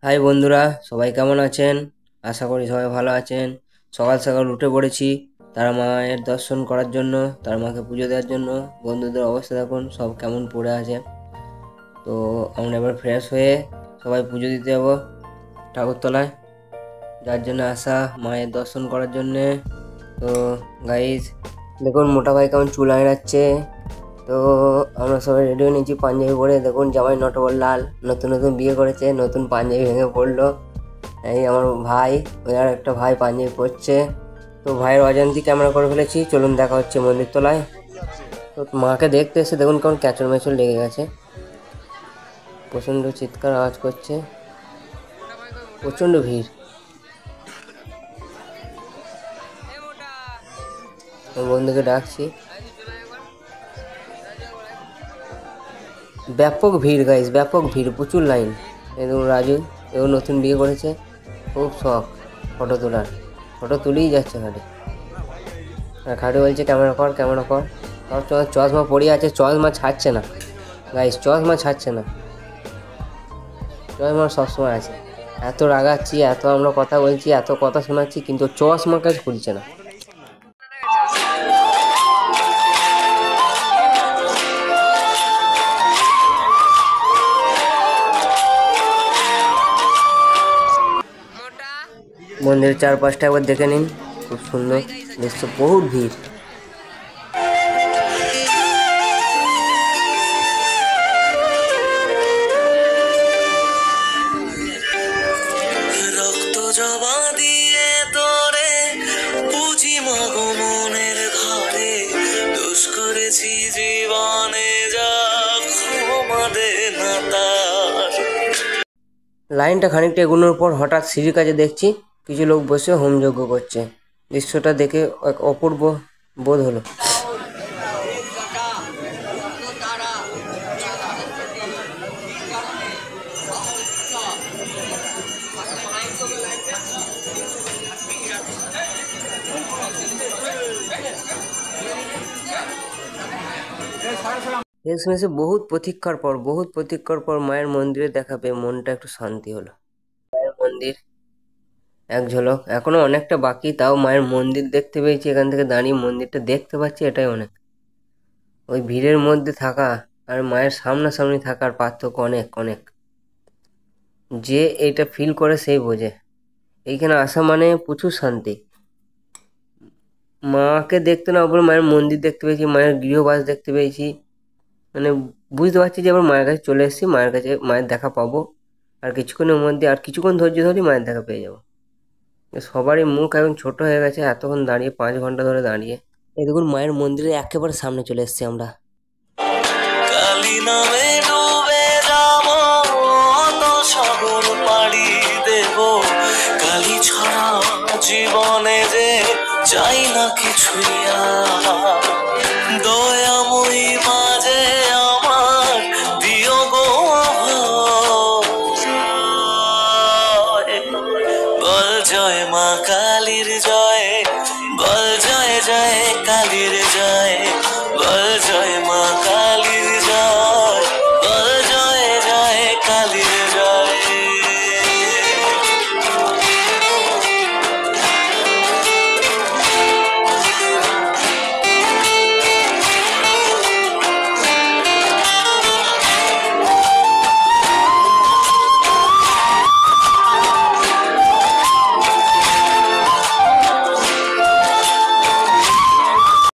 High বন্ধুরা, সবাই কেমন আছেন? আশা করি সবাই ভালো আছেন। সকাল সকাল উঠে পড়েছি তারা মায়ের দর্শন করার জন্য, তার মাকে পুজো দেওয়ার জন্য। বন্ধুদের অবস্থা দেখুন সব কেমন পড়ে আছে। তো আমরা এবার ফ্রেশ হয়ে সবাই পুজো দিতে যাবো ঠাকুরতলায়, যার জন্য আসা মায়ের দর্শন করার জন্যে। তো গাইজ দেখুন মোটা ভাই কেমন চুল আঁড়াচ্ছে। তো আমরা সবাই রেডি হয়ে নিয়েছি পাঞ্জাবি পরে। দেখুন জামাই নটবর লাল, নতুন নতুন বিয়ে করেছে, নতুন পাঞ্জাবি ভেঙে পড়লো। এই আমার ভাই, ওই আর একটা ভাই পাঞ্জাবি পরছে। তো ভাইয়ের অজান্তি ক্যামেরা করে ফেলেছি, চলুন দেখা হচ্ছে মন্দির তলায়। তো মাকে দেখতে এসে দেখুন কেমন ক্যাচর ম্যাচর লেগে গেছে, প্রচণ্ড চিৎকার আওয়াজ করছে, প্রচণ্ড ভিড়। বন্ধুকে ডাকছি, ব্যাপক ভিড় গাইস, ব্যাপক ভিড়, প্রচুর লাইন। এবং রাজু এও নতুন বিয়ে করেছে, খুব শখ ফটো তোলার, ফটো তুলেই যাচ্ছে খাটে। আর খাটে বলছে ক্যামেরা কর ক্যামেরা কর। সব চশমা পড়ে আছে, চশমা ছাড়ছে না গাইস, চশমা ছাড়ছে না, চশমা সবসময় আছে। এত রাগাচ্ছি, এত আমরা কথা বলছি, এত কথা শোনাচ্ছি, কিন্তু চশমা কাজ খুলছে না। মন্দিরের চারপাশটা একবার দেখে নিন, খুব সুন্দর দৃশ্য, বহুত ভিড়। রক্ত জবা দিয়ে তোরে বুঝি মাগো মনের ঘরে দোষ করেছি জীবনে, যা ক্ষমা দে না তার। লাইনটা খানিকটা এগোনোর পর হঠাৎ সিঁড়ির কাছে দেখছি কিছু লোক বসে হোমযজ্ঞ করছে। দৃশ্যটা দেখে এক অপূর্ব বোধ হলো। শেষমেশে বহুত প্রতীক্ষার পর মায়ের মন্দিরে দেখা পেয়ে মনটা একটু শান্তি হলো। মায়ের মন্দির এক ঝলক, এখনো অনেকটা বাকি, তাও মায়ের মন্দির দেখতে পেয়েছি। এখান থেকে দাঁড়িয়ে মন্দিরটা দেখতে পাচ্ছি, এটাই অনেক। ওই ভিড়ের মধ্যে থাকা আর মায়ের সামনাসামনি থাকার পার্থক্য অনেক অনেক। যে এটা ফিল করে সেই বোঝে। এইখানে আসা মানে প্রচুর শান্তি। মাকে দেখতে না ওপরে মায়ের মন্দির দেখতে পেয়েছি, মায়ের গৃহবাস দেখতে পেয়েছি, মানে বুঝতে পারছি যে আবার মায়ের কাছে চলে এসেছি, মায়ের কাছে মায়ের দেখা পাবো। আর কিছুক্ষণের মধ্যে, আর কিছুক্ষণ ধৈর্য ধরে মায়ের দেখা পেয়ে যাবো। সবারই মুখ এখন ছোট হয়ে গেছে, এতক্ষণ দাঁড়িয়ে 5 ঘন্টা ধরে দাঁড়িয়ে। এই দেখুন মায়ের মন্দিরের একেবারে সামনে চলে এসেছি আমরা। কালি নামে ডুবে যাবো, অত সাগর পাড়ি দেব, কালি ছড়া জীবনে যে চাই না কিছুই আর। দয়াময়ী মাঝে আমার দিও গো অভয়, বল জয় মা কালীর জয়।